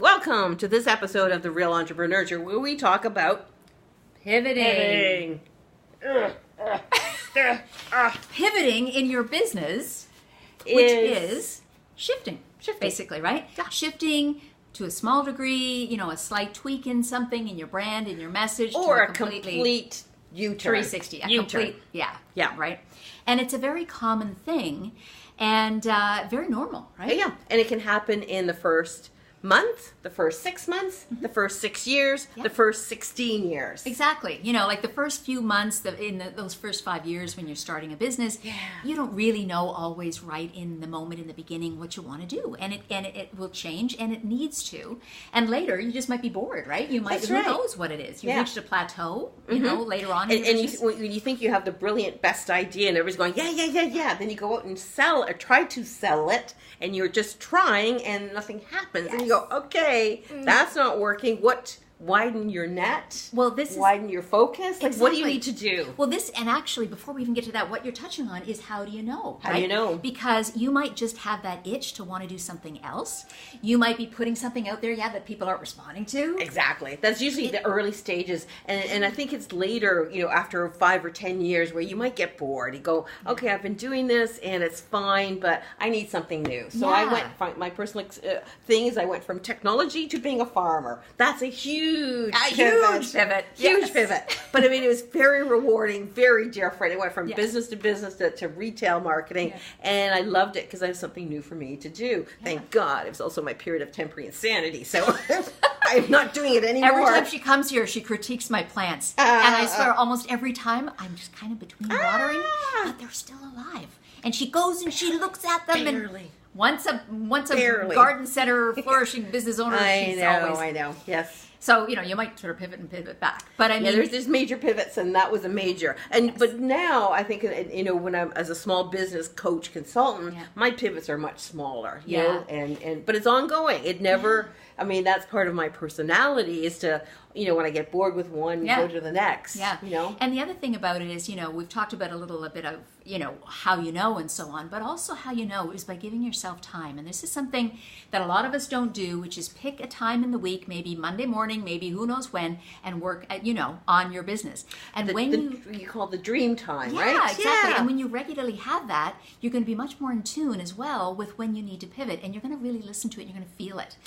Welcome to this episode of The Real Entrepreneurial, where we talk about pivoting. Pivoting in your business, which is shifting, basically, right? Yeah. Shifting to a small degree, a slight tweak in something in your brand, in your message, or to a complete U-turn. 360, complete, yeah, right? And it's a very common thing and very normal, right? Yeah, and it can happen in the first month, the first 6 months, the first 6 years, the first 16 years. Exactly. Like the first few months, those first 5 years when you're starting a business, you don't really know always right in the moment, in the beginning, what you want to do. And it will change, and it needs to. And later, you just might be bored, right? You might, who knows what it is. You've reached a plateau, later on in your business. When you think you have the brilliant, best idea, and everybody's going, yeah. Then you go out and sell or try to sell it, and you're just trying, and nothing happens. And you go, okay, that's not working. Widen your net. Well, widen your focus. Like, what do you need to do? Well, and actually, before we even get to that, what you're touching on is how do you know? How do you know? Because you might just have that itch to want to do something else. You might be putting something out there, that people aren't responding to. Exactly. That's usually the early stages, and I think it's later, after 5 or 10 years, where you might get bored. You go, okay, I've been doing this, and it's fine, but I need something new. So I went. My personal thing is, I went from technology to being a farmer. That's a huge pivot. But I mean, it was very rewarding, very different. It went from business to business to retail marketing, and I loved it because I have something new for me to do. Thank God. It was also my period of temporary insanity, so I'm not doing it anymore. Every time she comes here, she critiques my plants, and I swear, almost every time, I'm just kind of between watering, but they're still alive. And she goes and she looks at them and once a garden center flourishing business owner, I know. Yes. So, you might sort of pivot and pivot back. But I mean, there's major pivots, and that was a major. But now I think, when I'm as a small business coach consultant, my pivots are much smaller, you know, but it's ongoing. It never, I mean, that's part of my personality is to, when I get bored with one, go to the next. Yeah. And the other thing about it is, we've talked about a little bit of, how you know and so on, but also how you know is by giving yourself time. And this is something that a lot of us don't do, which is pick a time in the week, maybe Monday morning, maybe who knows when, and work at, on your business. And you call the dream time, right? Yeah, exactly. Yeah. And when you regularly have that, you're going to be much more in tune as well with when you need to pivot, and you're going to really listen to it, and you're going to feel it.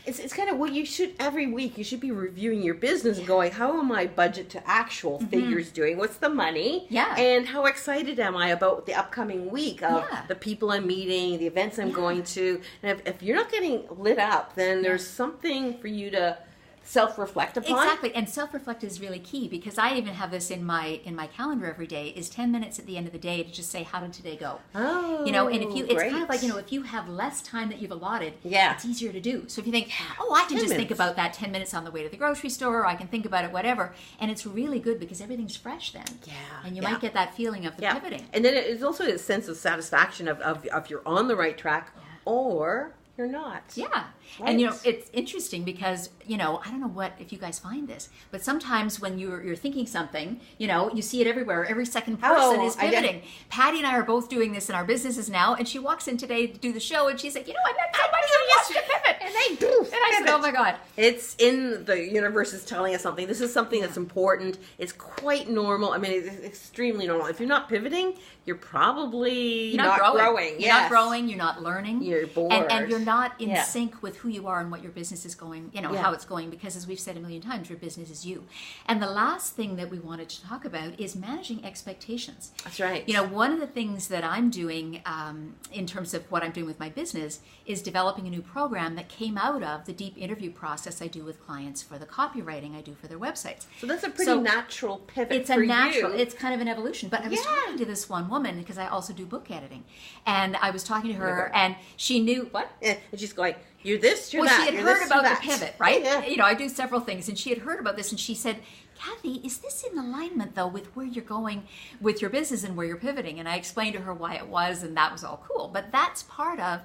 It's kind of what you should, every week, you should be reviewing your business and going, how am I budget to actual figures doing? What's the money? Yeah. And how excited am I about the upcoming week of the people I'm meeting, the events I'm going to? And if you're not getting lit up, then there's something for you to self-reflect upon. Exactly, and self-reflect is really key, because I even have this in my calendar every day, is 10 minutes at the end of the day to just say, how did today go? Oh, and if you, it's kind of like, if you have less time that you've allotted, it's easier to do. So if you think, I can just think about that 10 minutes on the way to the grocery store, or I can think about it, whatever, and it's really good because everything's fresh then. Yeah. And you might get that feeling of the pivoting. And then it's also a sense of satisfaction of you're on the right track, or you're not. Yeah. Right. And, it's interesting because, I don't know if you guys find this, but sometimes when you're thinking something, you see it everywhere. Every second person is pivoting. Patti and I are both doing this in our businesses now, and she walks in today to do the show, and she's like, I met somebody who wants to pivot. And I said, oh my God. It's in the universe is telling us something. This is something that's important. It's quite normal. I mean, it's extremely normal. If you're not pivoting, you're probably not growing. You're not growing. You're not learning. You're bored. And you're not in sync with who you are and what your business is going, how it's going, because as we've said a million times, your business is you. And the last thing that we wanted to talk about is managing expectations. That's right. One of the things that I'm doing in terms of what I'm doing with my business is developing a new program that came out of the deep interview process I do with clients for the copywriting I do for their websites. So that's a pretty natural pivot it's for a natural, you. It's kind of an evolution. But I was talking to this one woman, because I also do book editing, and I was talking to her, and she knew, what? And she's going, you're this, you're that. Well, she had heard about the pivot, right? Yeah. I do several things, and she had heard about this, and she said, Kathy, is this in alignment, though, with where you're going with your business and where you're pivoting? And I explained to her why it was, and that was all cool. But that's part of,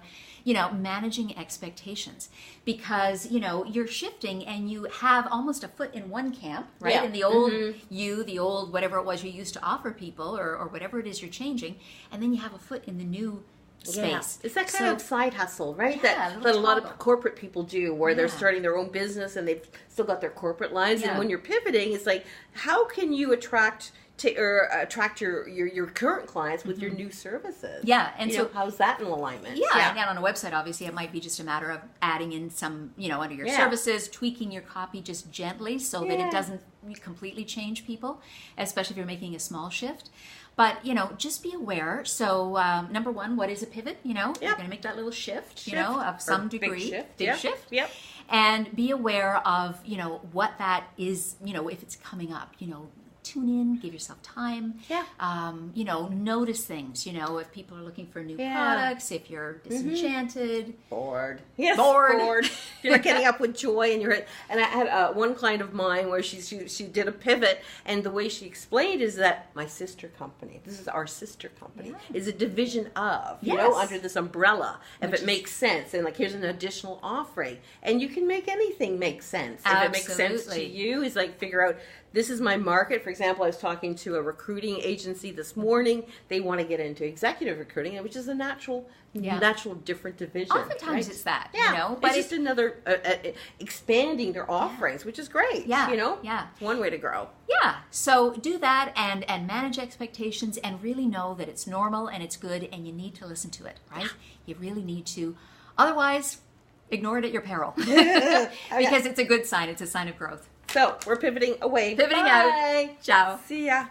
managing expectations, because, you're shifting and you have almost a foot in one camp, right? Yeah. In the old the old whatever it was you used to offer people, or whatever it is you're changing, and then you have a foot in the new space. It's that kind of side hustle, right? Yeah, that a lot of corporate people do, where they're starting their own business and they've still got their corporate lives. And when you're pivoting, it's like, how can you attract your current clients with your new services? Yeah, and so how's that in alignment? Yeah, and on a website, obviously, it might be just a matter of adding in some, under your services, tweaking your copy just gently so that it doesn't completely change people, especially if you're making a small shift. But, just be aware. So, number one, what is a pivot? You're going to make that little shift, of some degree. Big shift. Yep. And be aware of, what that is, if it's coming up, tune in, give yourself time. Yeah. Notice things, if people are looking for new products, if you're disenchanted. Bored. Yes, bored. You're not getting up with joy and and I had one client of mine where she did a pivot, and the way she explained is that my sister company, this is our sister company, is a division of, under this umbrella, if it makes sense. And here's an additional offering. And you can make anything make sense. If it makes sense to you, is figure out, this is my market. For example, I was talking to a recruiting agency this morning. They want to get into executive recruiting, which is a natural different division. Oftentimes it's that, but it's just another expanding their offerings, which is great. Yeah. One way to grow. Yeah. So do that and manage expectations and really know that it's normal and it's good and you need to listen to it, right? You really need to. Otherwise, ignore it at your peril because it's a good sign. It's a sign of growth. So we're pivoting away. Pivoting out. Ciao. See ya.